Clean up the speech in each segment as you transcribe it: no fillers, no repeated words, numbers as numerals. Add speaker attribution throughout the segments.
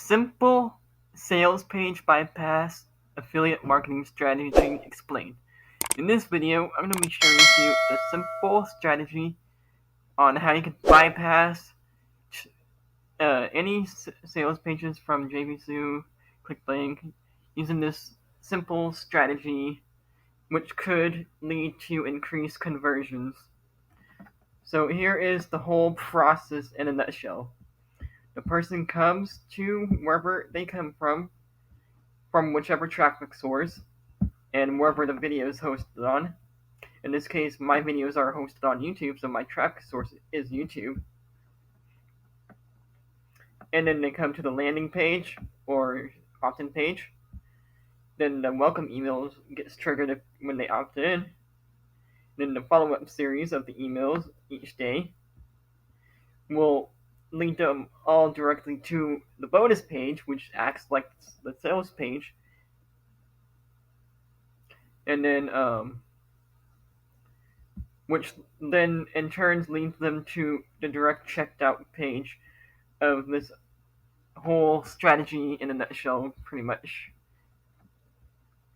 Speaker 1: Simple sales page bypass affiliate marketing strategy explained. In this video, I'm going to be sharing with you a simple strategy on how you can bypass any sales pages from JVZoo, ClickBank, using this simple strategy, which could lead to increased conversions. So here is the whole process in a nutshell. The person comes to wherever they come from whichever traffic source, and wherever the video is hosted on. In this case, my videos are hosted on YouTube, so my traffic source is YouTube. And then they come to the landing page or opt-in page. Then the welcome emails gets triggered when they opt in. Then the follow-up series of the emails each day will lead them all directly to the bonus page, which acts like the sales page. And then which then in turn leads them to the direct checked out page of this whole strategy in a nutshell, pretty much,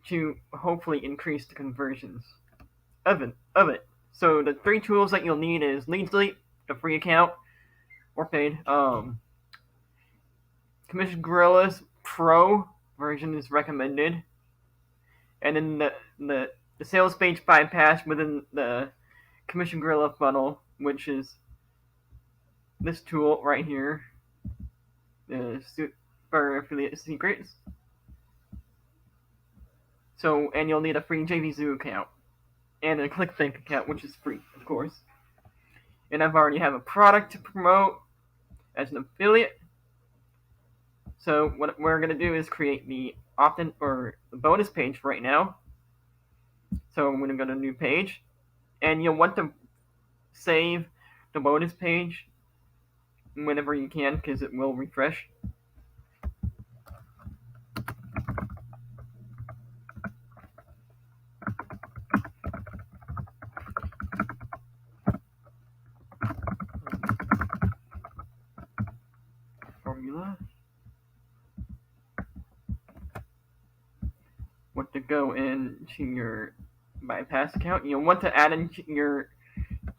Speaker 1: to hopefully increase the conversions of it. So the three tools that you'll need is Leadsleep, a free account, or paid. Commission Gorilla's Pro version is recommended, and then the sales page bypass within the Commission Gorilla funnel, which is this tool right here, the Super Affiliate Secrets. So, and you'll need a free JVZoo account and a ClickBank account, which is free, of course. And I've already have a product to promote as an affiliate. So what we're gonna do is create the opt-in or the bonus page right now. So I'm gonna go to new page, and you'll want to save the bonus page whenever you can, because it will refresh. Formula. Want to go into your bypass account. You'll want to add in your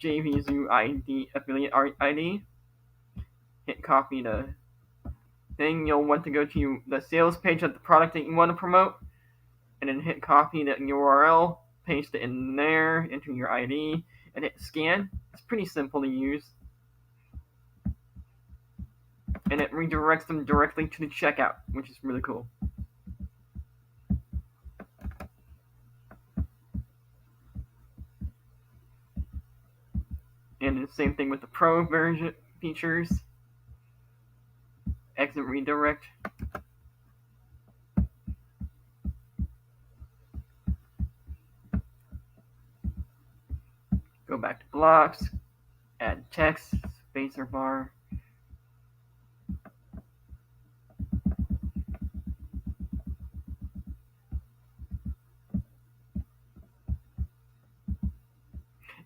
Speaker 1: JVZoo ID, affiliate ID. Hit copy the thing. You'll want to go to the sales page of the product that you want to promote, and then hit copy the URL, paste it in there, enter your ID, and hit scan. It's pretty simple to use. And it redirects them directly to the checkout, which is really cool. And the same thing with the Pro version features. Exit redirect. Go back to blocks, add text, spacer bar.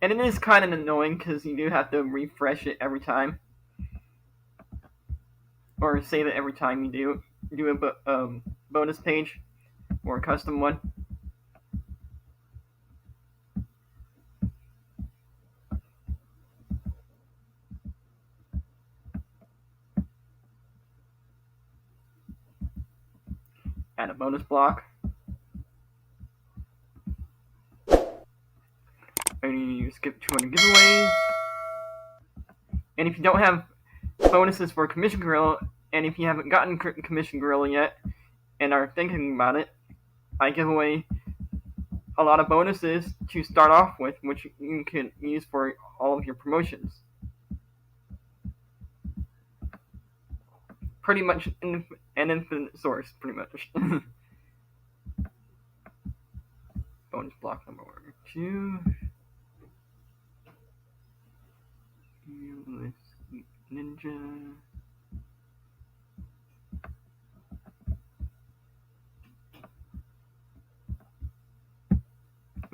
Speaker 1: And it is kind of annoying because you do have to refresh it every time, or save it every time you do a bonus page or a custom one. Add a bonus block. And you skip 200 giveaways. And if you don't have bonuses for Commission Gorilla, and if you haven't gotten Commission Gorilla yet and are thinking about it, I give away a lot of bonuses to start off with, which you can use for all of your promotions. Pretty much an infinite source, pretty much. Bonus block number 2. Ninja.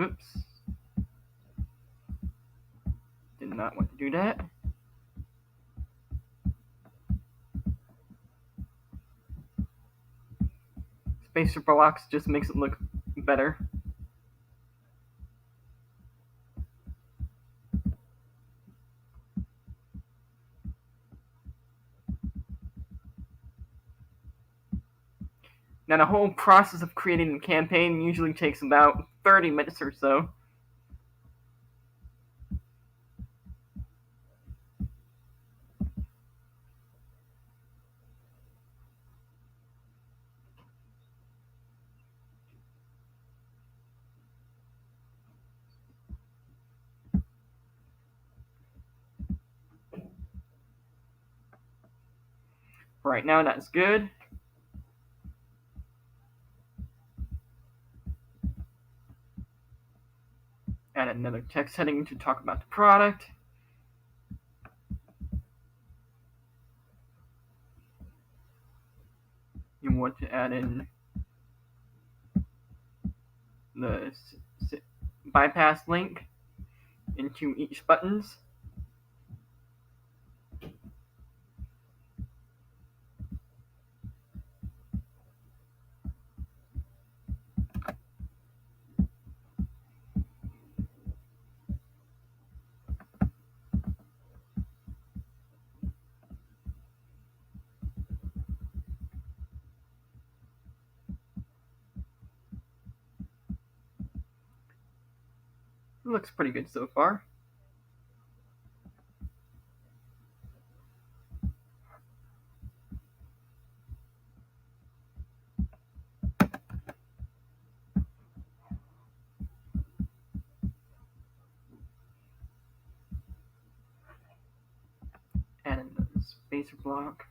Speaker 1: Oops. Did not want to do that. spacer blocks just makes it look better. Now, the whole process of creating a campaign usually takes about 30 minutes or so. Right now, that's good. Add another text heading to talk about the product. You want to add in the bypass link into each buttons. It looks pretty good so far. Add another spacer block.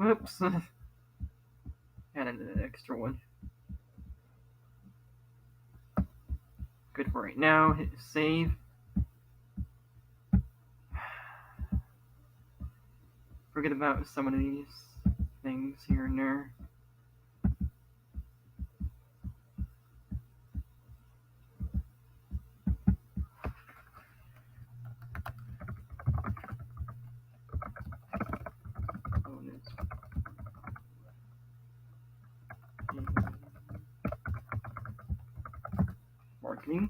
Speaker 1: Whoops. Add an extra one. Good for right now. Hit save. Forget about some of these things here and there. Marketing.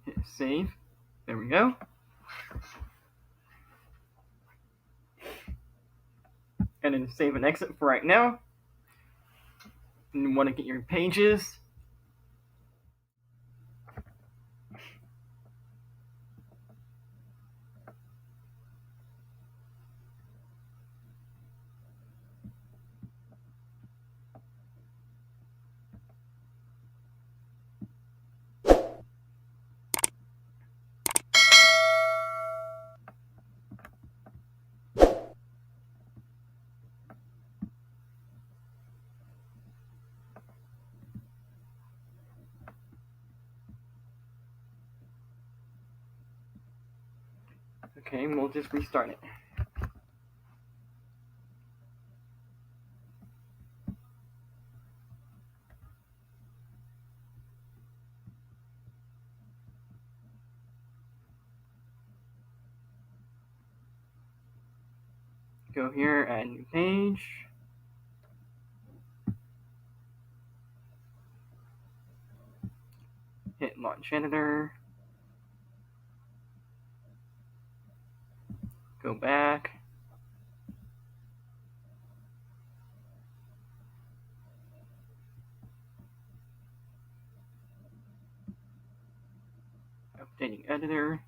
Speaker 1: Hit save. There we go. And then save and exit for right now. And you want to get your pages. Okay, we'll just restart it. Go here, add new page. Hit launch editor. Go back. Updating editor.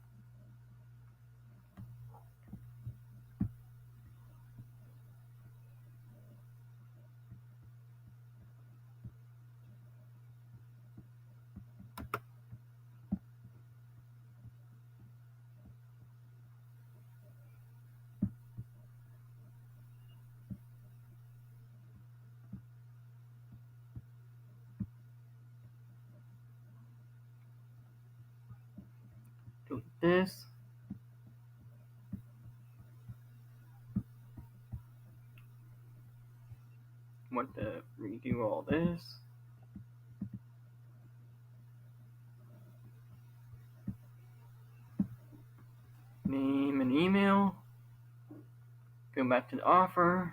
Speaker 1: Do this. Want to redo all this. Name and email. Go back to the offer.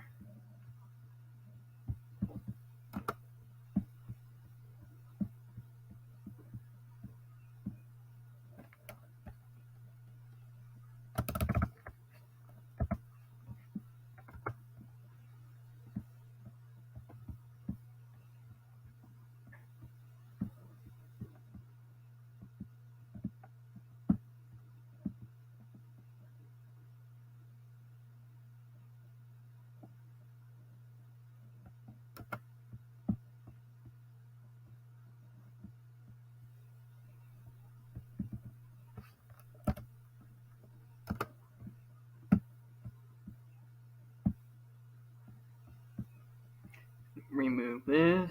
Speaker 1: Remove this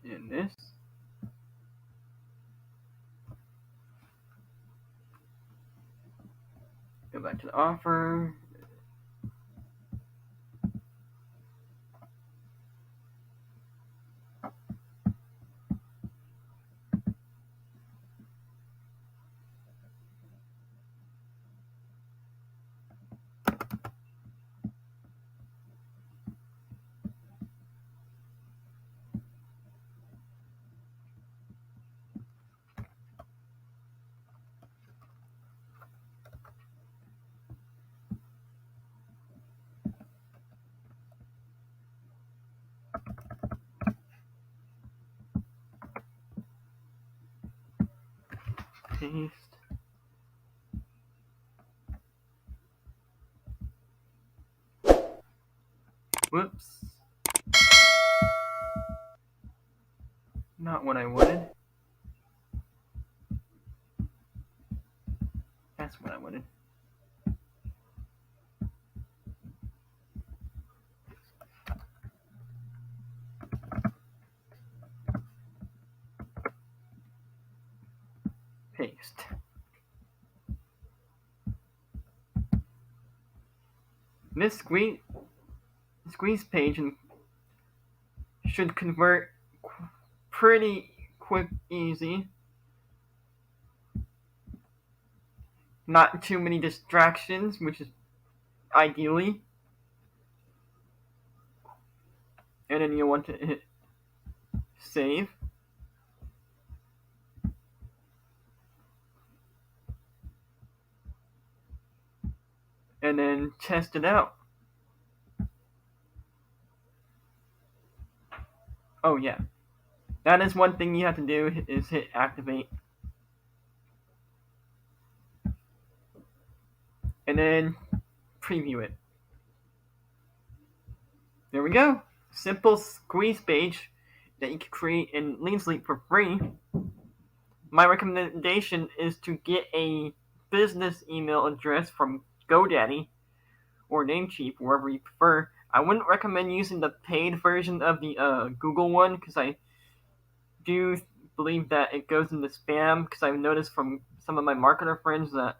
Speaker 1: and this. Go back to the offer. Paste. Whoops. Not what I wanted. That's what I wanted. Paste. This squeeze page should convert pretty quick, easy. Not too many distractions, which is ideally. And then you want to hit save. And then test it out. Oh yeah. That is one thing you have to do, is hit activate. And then preview it. There we go. Simple squeeze page that you can create in Leansleep for free. My recommendation is to get a business email address from GoDaddy or Namecheap, wherever you prefer. I wouldn't recommend using the paid version of the Google one, because I do believe that it goes into spam, because I've noticed from some of my marketer friends that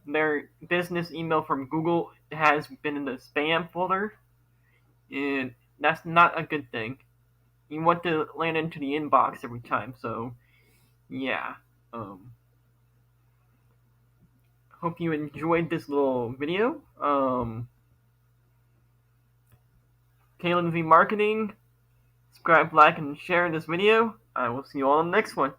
Speaker 1: their business email from Google has been in the spam folder, and that's not a good thing. You want to land into the inbox every time, so yeah. Hope you enjoyed this little video. Kalen V Marketing. Subscribe, like, and share this video. I will see you all in the next one.